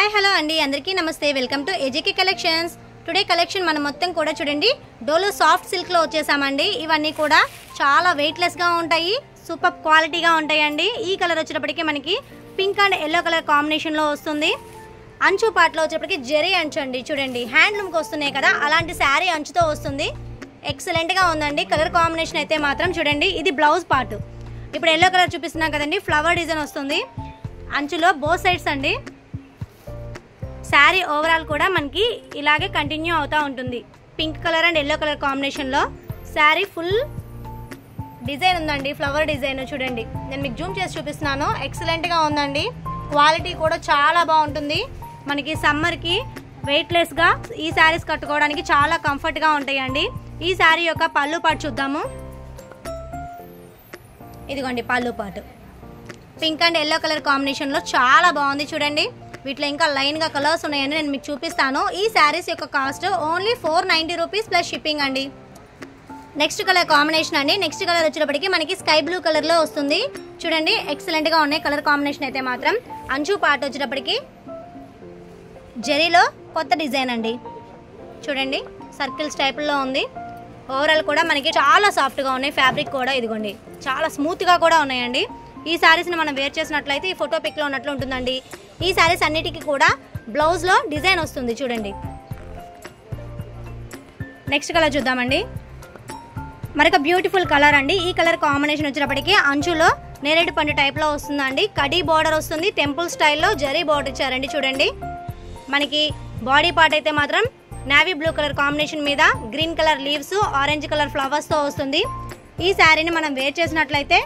Hi hello అండి అందరికీ నమస్తే welcome to AJK collections. Today collection మనం మొత్తం కూడా చూడండి డోలో సాఫ్ట్ సిల్క్ లో వచ్చేసామండి. ఇవన్నీ కూడా చాలా వెయిట్లెస్ గా ఉంటాయి, సూపర్ క్వాలిటీగా ఉంటాయండి. ఈ కలర్ వచ్చేటప్పటికి మనకి pink and yellow colour combination లో వస్తుంది. అంచు పాటలో వచ్చేటప్పటికి జరీ అంచు అండి, చూడండి హ్యాండ్లూమ్కి వస్తున్నాయి కదా, అలాంటి శారీ అంచుతో వస్తుంది. ఎక్సలెంట్ గా ఉందండి. కలర్ కాంబినేషన్ అయితే మాత్రం చూడండి. ఇది బ్లౌజ్ పార్ట్. ఇప్పుడు ఎల్లో కలర్ చూపిస్తున్నాం కదండి, ఫ్లవర్ డిజైన్ వస్తుంది అంచులో బోత్ సైడ్స్ అండి. శారీ ఓవరాల్ కూడా మనకి ఇలాగే కంటిన్యూ అవుతూ ఉంటుంది. Pink colour and yellow colour కాంబినేషన్లో శారీ ఫుల్ డిజైన్ ఉందండి, ఫ్లవర్ డిజైన్ చూడండి. నేను మీకు జూమ్ చేసి చూపిస్తున్నాను. ఎక్సలెంట్గా ఉందండి. క్వాలిటీ కూడా చాలా బాగుంటుంది. మనకి సమ్మర్కి వెయిట్లెస్గా ఈ శారీస్ కట్టుకోవడానికి చాలా కంఫర్ట్గా ఉంటాయండి. ఈ శారీ యొక్క పళ్ళు పాటు చూద్దాము. ఇదిగోండి పళ్ళు పాటు పింక్ అండ్ ఎల్లో కలర్ కాంబినేషన్లో చాలా బాగుంది చూడండి. వీటిలో ఇంకా లైన్గా కలర్స్ ఉన్నాయని నేను మీకు చూపిస్తాను. ఈ శారీస్ యొక్క cost only 490 rupees plus shipping అండి. నెక్స్ట్ కలర్ కాంబినేషన్ అండి. నెక్స్ట్ కలర్ వచ్చేటప్పటికి మనకి స్కై బ్లూ కలర్లో వస్తుంది చూడండి. ఎక్సలెంట్గా ఉన్నాయి కలర్ కాంబినేషన్ అయితే మాత్రం. అంచు పార్ట్ వచ్చేటప్పటికి జరీలో కొత్త డిజైన్ అండి, చూడండి సర్కిల్స్ టైప్లో ఉంది. ఓవరాల్ కూడా మనకి చాలా సాఫ్ట్గా ఉన్నాయి. ఫ్యాబ్రిక్ కూడా ఇదిగోండి చాలా స్మూత్గా కూడా ఉన్నాయండి. ఈ శారీస్ని మనం వేర్ చేసినట్లయితే ఈ ఫోటో పిక్లో ఉన్నట్లు ఉంటుందండి. ఈ శారీస్ అన్నిటికీ కూడా బ్లౌజ్లో డిజైన్ వస్తుంది చూడండి. నెక్స్ట్ కలర్ చూద్దామండి. మరొక బ్యూటిఫుల్ కలర్ అండి. ఈ కలర్ కాంబినేషన్ వచ్చేటప్పటికి అంచులో నేరేడు పండు టైప్లో వస్తుందండి. కడీ బార్డర్ వస్తుంది, టెంపుల్ స్టైల్లో జరీ బార్డర్ ఇచ్చారండి చూడండి. మనకి బాడీ పార్ట్ అయితే మాత్రం నేవీ బ్లూ కలర్ కాంబినేషన్ మీద green colour leaves, orange colour ఫ్లవర్స్తో వస్తుంది. ఈ శారీని మనం వేర్ చేసినట్లయితే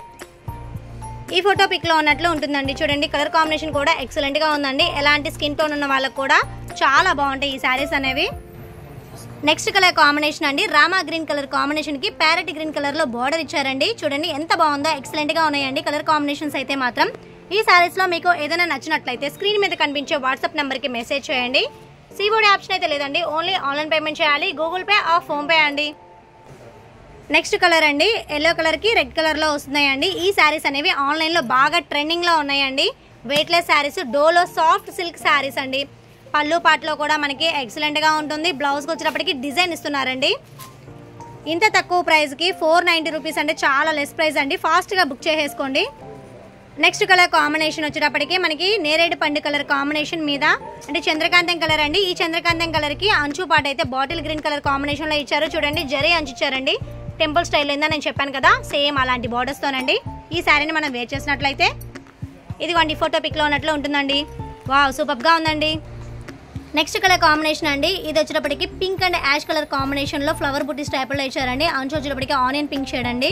ఈ ఫోటో పిక్లో ఉన్నట్లు ఉంటుందండి చూడండి. కలర్ కాంబినేషన్ కూడా ఎక్సలెంట్గా ఉందండి. ఎలాంటి స్కిన్ టోన్ ఉన్న వాళ్ళకు కూడా చాలా బాగుంటాయి ఈ శారీస్ అనేవి. నెక్స్ట్ కలర్ కాంబినేషన్ అండి. రామా గ్రీన్ కలర్ కాంబినేషన్కి ప్యారెట్ గ్రీన్ కలర్లో బార్డర్ ఇచ్చారండి చూడండి. ఎంత బాగుందో, ఎక్సలెంట్గా ఉన్నాయండి కలర్ కాంబినేషన్స్ అయితే మాత్రం. ఈ శారీస్లో మీకు ఏదైనా నచ్చినట్లయితే స్క్రీన్ మీద కనిపించే వాట్సాప్ నెంబర్కి మెసేజ్ చేయండి. సిఓడి ఆప్షన్ అయితే లేదండి, ఓన్లీ ఆన్లైన్ పేమెంట్ చేయాలి. గూగుల్ పే ఆర్ ఫోన్పే అండి. నెక్స్ట్ కలర్ అండి. ఎల్లో కలర్కి రెడ్ కలర్లో వస్తున్నాయండి. ఈ శారీస్ అనేవి ఆన్లైన్లో బాగా ట్రెండింగ్లో ఉన్నాయండి. Weightless saris, Dolo soft silk saris అండి. పళ్ళు పాటలో కూడా మనకి ఎక్సలెంట్గా ఉంటుంది. బ్లౌజ్కి వచ్చేటప్పటికి డిజైన్ ఇస్తున్నారండి. ఇంత తక్కువ ప్రైస్కి 490 రూపీస్ అంటే చాలా లెస్ ప్రైస్ అండి. ఫాస్ట్గా బుక్ చేసేసుకోండి. నెక్స్ట్ కలర్ కాంబినేషన్ వచ్చేటప్పటికి మనకి నేరేడు పండు కలర్ కాంబినేషన్ మీద అంటే చంద్రకాంతం కలర్ అండి. ఈ చంద్రకాంతం కలర్కి అంచు పాట అయితే బాటిల్ గ్రీన్ కలర్ కాంబినేషన్లో ఇచ్చారు చూడండి. జరీ అంచు ఇచ్చారండి. టెంపుల్ స్టైల్ ఏందా నేను చెప్పాను కదా, సేమ్ అలాంటి బార్డర్స్తోనండి. ఈ శారీని మనం వేర్ చేసినట్లయితే ఇదిగోండి ఫోటో పిక్లో ఉన్నట్లు ఉంటుందండి. వావ్ సూపర్గా ఉందండి. నెక్స్ట్ కలర్ కాంబినేషన్ అండి. ఇది వచ్చేటప్పటికి పింక్ అండ్ యాష్ కలర్ కాంబినేషన్లో ఫ్లవర్ బుటీస్ టైప్లో ఇచ్చారండి. అంచు వచ్చేటప్పటికి ఆనియన్ పింక్ షేడ్ అండి.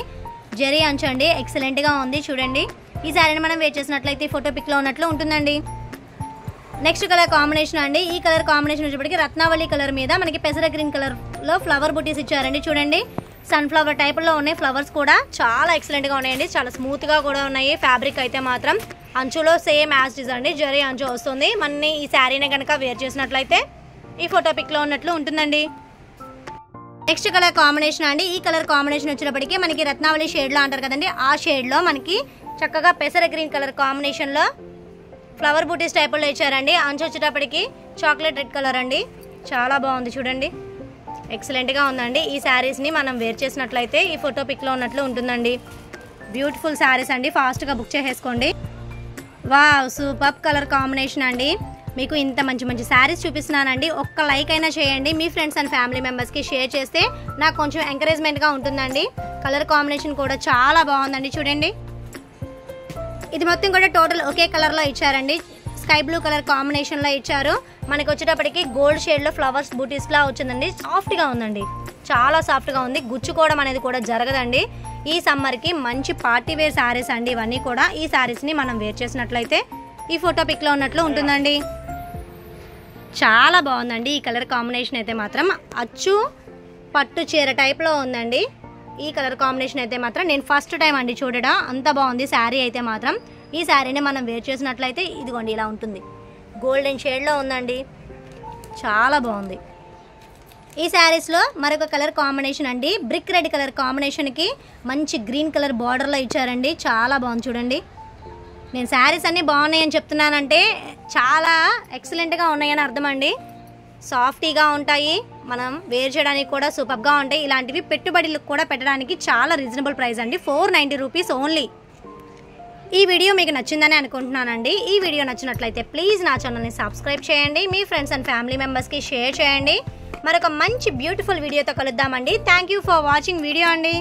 జరీ అంచు అండి, ఎక్సలెంట్గా ఉంది చూడండి. ఈ శారీని మనం వేర్ చేసినట్లయితే ఫోటో పిక్లో ఉన్నట్లు ఉంటుందండి. నెక్స్ట్ కలర్ కాంబినేషన్ అండి. ఈ కలర్ కాంబినేషన్ వచ్చేటప్పటికి రత్నావళి కలర్ మీద మనకి పెసర గ్రీన్ కలర్లో ఫ్లవర్ బుటీస్ ఇచ్చారండి చూడండి. సన్ఫ్లవర్ టైప్లో ఉన్నాయి. ఫ్లవర్స్ కూడా చాలా ఎక్సలెంట్గా ఉన్నాయండి, చాలా స్మూత్గా కూడా ఉన్నాయి. ఫ్యాబ్రిక్ అయితే మాత్రం అంచులో సేమ్ యాజ్ ఇట్ ఈజ్ అండి, జరీ అంచు వస్తుంది. మనని ఈ శారీని కనుక వేర్ చేసినట్లయితే ఈ ఫోటో పిక్లో ఉన్నట్లు ఉంటుందండి. నెక్స్ట్ కలర్ కాంబినేషన్ అండి. ఈ కలర్ కాంబినేషన్ వచ్చేటప్పటికి మనకి రత్నావళి షేడ్లో అంటారు కదండి, ఆ షేడ్లో మనకి చక్కగా పెసర గ్రీన్ కలర్ కాంబినేషన్లో ఫ్లవర్ బూటీస్ టైప్లో ఇచ్చారండి. అంచు వచ్చేటప్పటికి చాక్లెట్ రెడ్ కలర్ అండి. చాలా బాగుంది చూడండి, ఎక్సలెంట్గా ఉందండి. ఈ శారీస్ని మనం వేర్ చేసినట్లయితే ఈ ఫోటో పిక్లో ఉన్నట్లు ఉంటుందండి. బ్యూటిఫుల్ శారీస్ అండి, ఫాస్ట్గా బుక్ చేసేసుకోండి. వావ్ సూపర్ కలర్ కాంబినేషన్ అండి. మీకు ఇంత మంచి మంచి శారీస్ చూపిస్తున్నానండి. ఒక్క లైక్ అయినా చేయండి. మీ ఫ్రెండ్స్ అండ్ ఫ్యామిలీ మెంబర్స్కి షేర్ చేస్తే నాకు కొంచెం ఎంకరేజ్మెంట్గా ఉంటుందండి. కలర్ కాంబినేషన్ కూడా చాలా బాగుందండి చూడండి. ఇది మొత్తం కూడా టోటల్ ఒకే కలర్లో ఇచ్చారండి. స్కై బ్లూ కలర్ కాంబినేషన్లో ఇచ్చారు. మనకి వచ్చేటప్పటికి గోల్డ్ షేడ్లో ఫ్లవర్స్ బూటీస్లా వచ్చిందండి. సాఫ్ట్గా ఉందండి, చాలా సాఫ్ట్గా ఉంది. గుచ్చుకోవడం అనేది కూడా జరగదండి. ఈ సమ్మర్కి మంచి పార్టీ వేర్ శారీస్ అండి ఇవన్నీ కూడా. ఈ శారీస్ని మనం వేర్ చేసినట్లయితే ఈ ఫోటో పిక్లో ఉన్నట్లు ఉంటుందండి. చాలా బాగుందండి ఈ కలర్ కాంబినేషన్ అయితే మాత్రం. అచ్చు పట్టు చీర టైప్లో ఉందండి ఈ కలర్ కాంబినేషన్ అయితే మాత్రం. నేను ఫస్ట్ టైం అండి చూడడం, అంత బాగుంది శారీ అయితే మాత్రం. ఈ శారీని మనం వేర్ చేసినట్లయితే ఇదిగోండి ఇలా ఉంటుంది. గోల్డెన్ షేడ్లో ఉందండి, చాలా బాగుంది. ఈ శారీస్లో మరొక కలర్ కాంబినేషన్ అండి. బ్రిక్ రెడ్ కలర్ కాంబినేషన్కి మంచి గ్రీన్ కలర్ బార్డర్లో ఇచ్చారండి. చాలా బాగుంది చూడండి. నేను శారీస్ అన్నీ బాగున్నాయని చెప్తున్నానంటే చాలా ఎక్సలెంట్గా ఉన్నాయని అర్థం అండి. సాఫ్టీగా ఉంటాయి, మనం వేర్ చేయడానికి కూడా సూపర్గా ఉంటాయి. ఇలాంటివి పెట్టుబడులకు కూడా పెట్టడానికి చాలా రీజనబుల్ ప్రైస్ అండి, 490 రూపీస్ ఓన్లీ. ఈ వీడియో మీకు నచ్చిందని అనుకుంటున్నానండి. ఈ వీడియో నచ్చినట్లయితే ప్లీజ్ నా ఛానల్ని సబ్స్క్రైబ్ చేయండి, మీ ఫ్రెండ్స్ అండ్ ఫ్యామిలీ మెంబర్స్కి షేర్ చేయండి. మరొక మంచి బ్యూటిఫుల్ వీడియోతో కలుద్దామండి. Thank you for watching video అండి.